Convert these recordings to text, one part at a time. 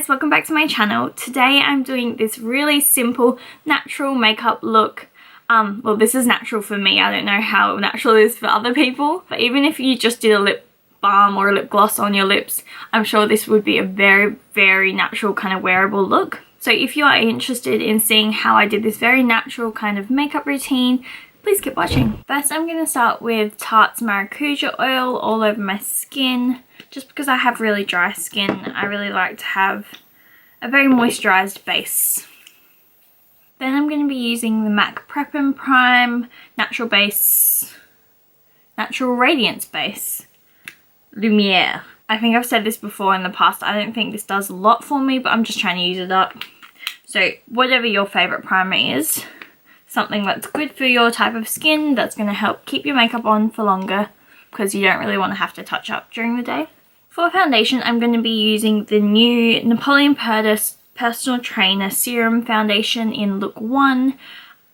guys, welcome back to my channel. Today I'm doing this really simple natural makeup look. Well, this is natural for me. I don't know how natural it is for other people, but even if you just did a lip balm or a lip gloss on your lips, I'm sure this would be a very natural kind of wearable look. So if you are interested in seeing how I did this very natural kind of makeup routine, please keep watching. First I'm going to start with Tarte's Maracuja oil all over my skin. Just because I have really dry skin, I really like to have a very moisturised base. Then I'm going to be using the MAC Prep and Prime Natural Radiance Base Lumiere. I think I've said this before in the past. I don't think this does a lot for me, but I'm just trying to use it up. So whatever your favourite primer is, something that's good for your type of skin, that's going to help keep your makeup on for longer because you don't really want to have to touch up during the day. For foundation, I'm going to be using the new Napoleon Perdis Personal Trainer Serum Foundation in look 1.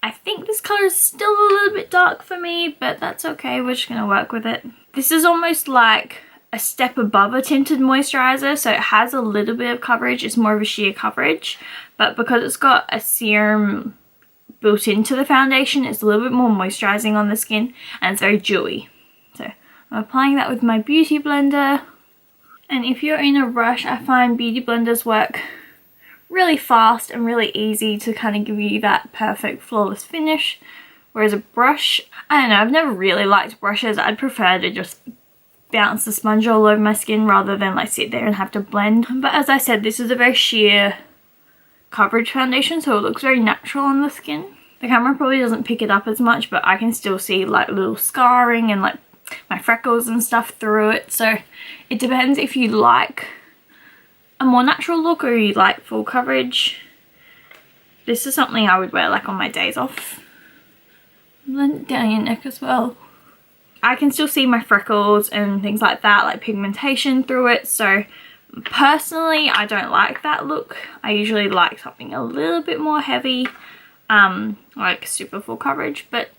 I think this colour is still a little bit dark for me, but that's okay, we're just going to work with it. This is almost like a step above a tinted moisturiser, so it has a little bit of coverage, it's more of a sheer coverage, but because it's got a serum built into the foundation, it's a little bit more moisturising on the skin, and it's very dewy. So I'm applying that with my beauty blender. And if you're in a rush, I find beauty blenders work really fast and really easy to kind of give you that perfect flawless finish. Whereas a brush, I don't know, I've never really liked brushes. I'd prefer to just bounce the sponge all over my skin rather than like sit there and have to blend. But as I said, this is a very sheer coverage foundation, so it looks very natural on the skin. The camera probably doesn't pick it up as much, but I can still see like little scarring and like my freckles and stuff through it. So it depends if you like a more natural look or you like full coverage. This is something I would wear like on my days off. Blend it down your neck as well. I can still see my freckles and things like that, like pigmentation through it. So personally, I don't like that look. I usually like something a little bit more heavy, like super full coverage, but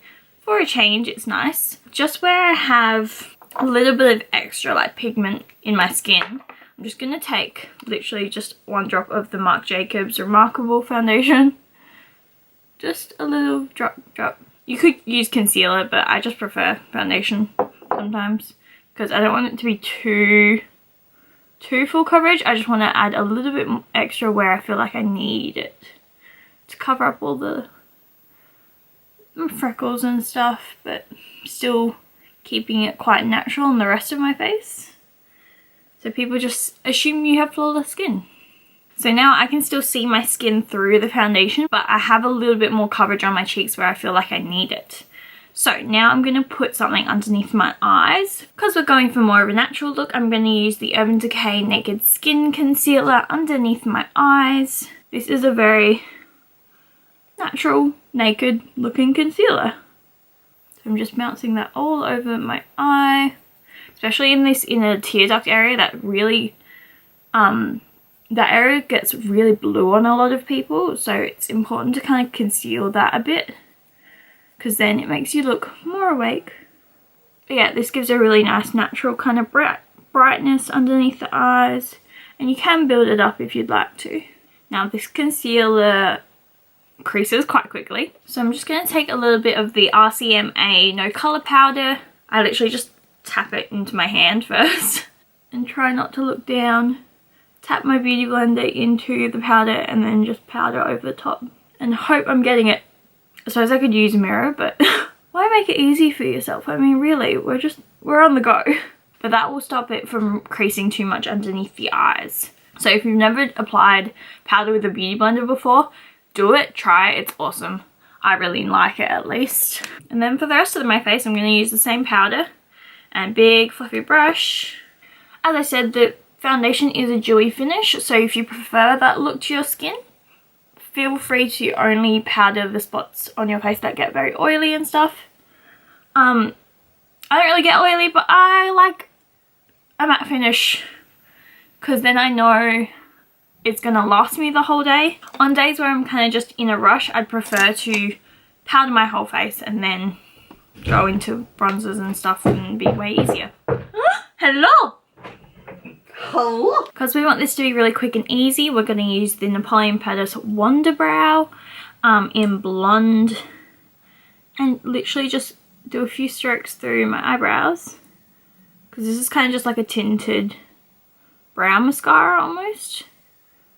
for a change it's nice. Just where I have a little bit of extra like pigment in my skin, I'm just going to take literally just one drop of the Marc Jacobs Remarkable foundation. Just a little drop. You could use concealer, but I just prefer foundation sometimes because I don't want it to be too full coverage. I just want to add a little bit extra where I feel like I need it to cover up all the freckles and stuff, but still keeping it quite natural on the rest of my face, so people just assume you have flawless skin. So now I can still see my skin through the foundation, but I have a little bit more coverage on my cheeks where I feel like I need it. So now I'm going to put something underneath my eyes. Because we're going for more of a natural look, I'm going to use the Urban Decay Naked Skin Concealer underneath my eyes. This is a very natural, naked looking concealer. So I'm just bouncing that all over my eye, especially in this inner tear duct area that really, that area gets really blue on a lot of people. So it's important to kind of conceal that a bit because then it makes you look more awake. But yeah, this gives a really nice natural kind of brightness underneath the eyes, and you can build it up if you'd like to. Now this concealer creases quite quickly, so I'm just going to take a little bit of the RCMA No Colour Powder. I literally just tap it into my hand first and try not to look down. Tap my beauty blender into the powder and then just powder over the top and hope I'm getting it. I suppose I could use a mirror, but why make it easy for yourself? I mean, really, we're on the go. But that will stop it from creasing too much underneath the eyes. So if you've never applied powder with a beauty blender before, do it, try it, it's awesome. I really like it at least. And then for the rest of my face, I'm going to use the same powder and big fluffy brush. As I said, the foundation is a dewy finish, so if you prefer that look to your skin, feel free to only powder the spots on your face that get very oily and stuff. I don't really get oily, but I like a matte finish because then I know it's gonna last me the whole day. On days where I'm kind of just in a rush, I'd prefer to powder my whole face and then go into bronzers and stuff and be way easier. Hello! Because we want this to be really quick and easy, we're going to use the Napoleon Pettis Wonder Brow in blonde, and literally just do a few strokes through my eyebrows, because this is kind of just like a tinted brow mascara almost,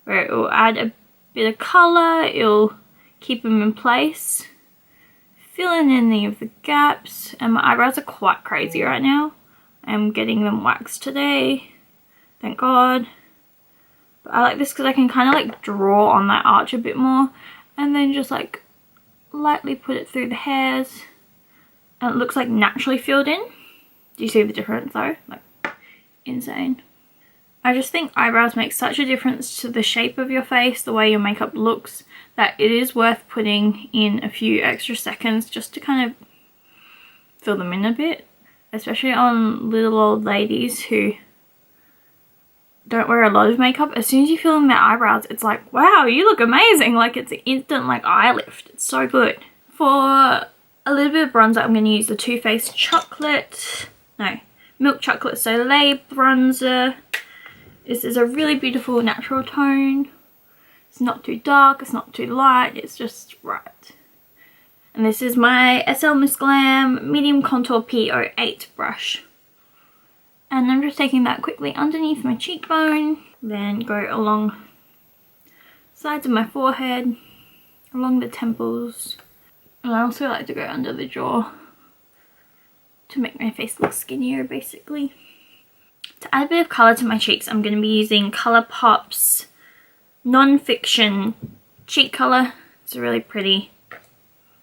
where it will add a bit of colour, it'll keep them in place, fill in any of the gaps. And my eyebrows are quite crazy right now. I'm getting them waxed today, thank God. But I like this because I can kind of like draw on that arch a bit more, and then just like lightly put it through the hairs, and it looks like naturally filled in. Do you see the difference though? Like, insane. I just think eyebrows make such a difference to the shape of your face, the way your makeup looks, that it is worth putting in a few extra seconds just to kind of fill them in a bit. Especially on little old ladies who don't wear a lot of makeup. As soon as you fill in their eyebrows, it's like, wow, you look amazing. Like, it's an instant like eye lift. It's so good. For a little bit of bronzer, I'm going to use the Too Faced Milk Chocolate Soleil bronzer. This is a really beautiful natural tone. It's not too dark, it's not too light, it's just right. And this is my SL Miss Glam Medium Contour P08 brush. And I'm just taking that quickly underneath my cheekbone, then go along sides of my forehead, along the temples. And I also like to go under the jaw to make my face look skinnier, basically. To add a bit of colour to my cheeks, I'm going to be using Colourpop's Non-Fiction Cheek Colour. It's a really pretty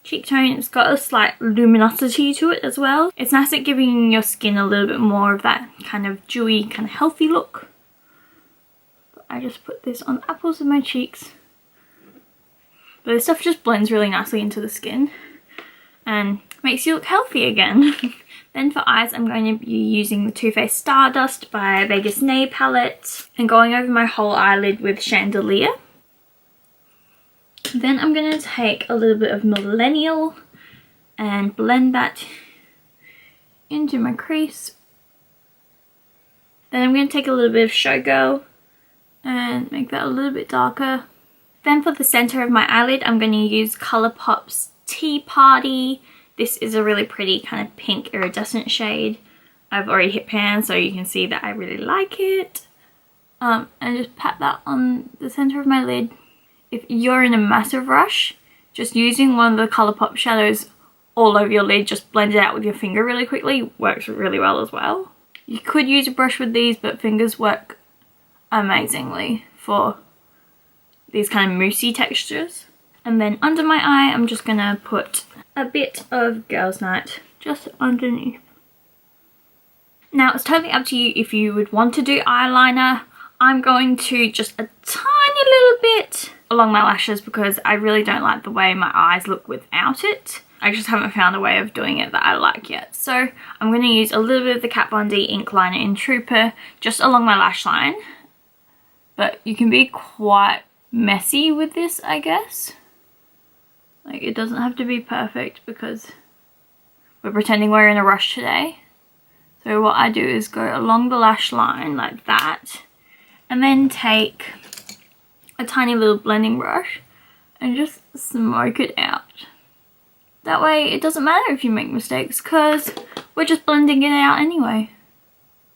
cheek tone. It's got a slight luminosity to it as well. It's nice at giving your skin a little bit more of that kind of dewy, kind of healthy look. But I just put this on the apples of my cheeks. But this stuff just blends really nicely into the skin and makes you look healthy again. Then for eyes, I'm going to be using the Too Faced Stardust by Vegas Nay palette and going over my whole eyelid with Chandelier. Then I'm going to take a little bit of Millennial and blend that into my crease. Then I'm going to take a little bit of Showgirl and make that a little bit darker. Then for the center of my eyelid, I'm going to use Colourpop's Tea Party. This is a really pretty kind of pink iridescent shade. I've already hit pan, so you can see that I really like it. And just pat that on the center of my lid. If you're in a massive rush, just using one of the Colourpop shadows all over your lid, just blend it out with your finger really quickly, works really well as well. You could use a brush with these, but fingers work amazingly for these kind of moussey textures. And then under my eye, I'm just gonna put a bit of Girls Night just underneath. Now it's totally up to you if you would want to do eyeliner. I'm going to just a tiny little bit along my lashes because I really don't like the way my eyes look without it. I just haven't found a way of doing it that I like yet. So I'm going to use a little bit of the Kat Von D ink liner in Trooper just along my lash line. But you can be quite messy with this, I guess. Like, it doesn't have to be perfect because we're pretending we're in a rush today. So what I do is go along the lash line like that, and then take a tiny little blending brush and just smoke it out. That way it doesn't matter if you make mistakes because we're just blending it out anyway.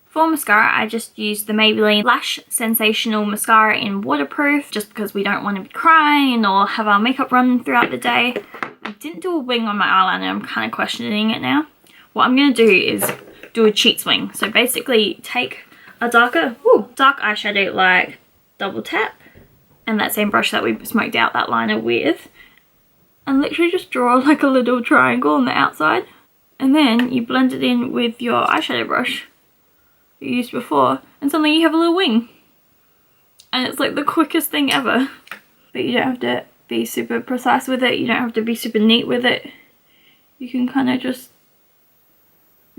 For mascara, I just used the Maybelline Lash Sensational Mascara in Waterproof just because we don't want to be crying or have our makeup run throughout the day. I didn't do a wing on my eyeliner. I'm kind of questioning it now. What I'm going to do is do a cheat swing. So basically take a dark eyeshadow, like double tap, and that same brush that we smoked out that liner with, and literally just draw like a little triangle on the outside, and then you blend it in with your eyeshadow brush you used before, and suddenly you have a little wing. And it's like the quickest thing ever. But you don't have to be super precise with it, you don't have to be super neat with it. You can kind of just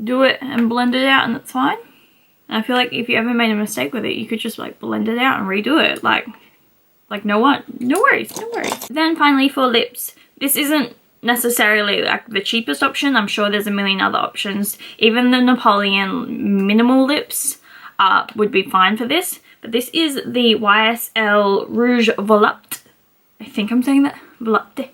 do it and blend it out and it's fine. And I feel like if you ever made a mistake with it, you could just like blend it out and redo it. Like no worries. Then finally for lips, this isn't necessarily like the cheapest option. I'm sure there's a million other options. Even the Napoleon minimal lips would be fine for this. But this is the YSL Rouge Volupte. I think I'm saying that. Volupte.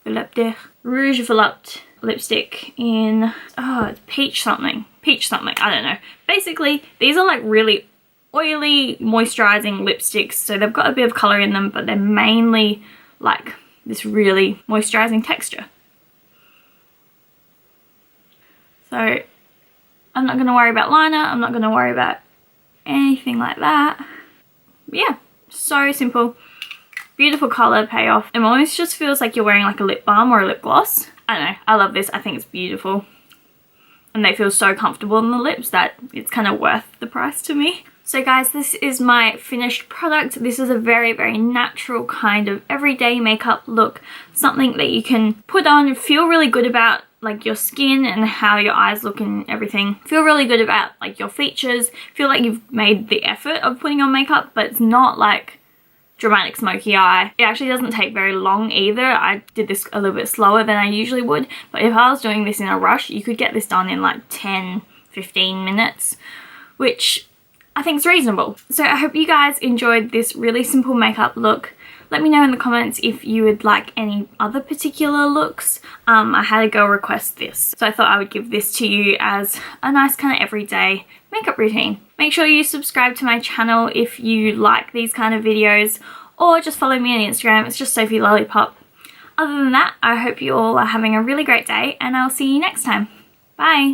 Volupte. Rouge Volupte lipstick in, oh, it's peach something. Peach something, I don't know. Basically, these are like really oily, moisturizing lipsticks. So they've got a bit of color in them, but they're mainly like this really moisturizing texture. So I'm not going to worry about liner. I'm not going to worry about anything like that. But yeah, so simple. Beautiful color payoff. It almost just feels like you're wearing like a lip balm or a lip gloss. I don't know. I love this. I think it's beautiful. And they feel so comfortable on the lips that it's kind of worth the price to me. So guys, this is my finished product. This is a very, very natural kind of everyday makeup look. Something that you can put on and feel really good about, like your skin and how your eyes look and everything. Feel really good about like your features. Feel like you've made the effort of putting on makeup, but it's not like dramatic smoky eye. It actually doesn't take very long either. I did this a little bit slower than I usually would, but if I was doing this in a rush, you could get this done in like 10-15 minutes, which I think is reasonable. So I hope you guys enjoyed this really simple makeup look. Let me know in the comments if you would like any other particular looks. I had a girl request this, so I thought I would give this to you as a nice kind of everyday makeup routine. Make sure you subscribe to my channel if you like these kind of videos, or just follow me on Instagram. It's just Sophie Lollipop. Other than that, I hope you all are having a really great day, and I'll see you next time. Bye!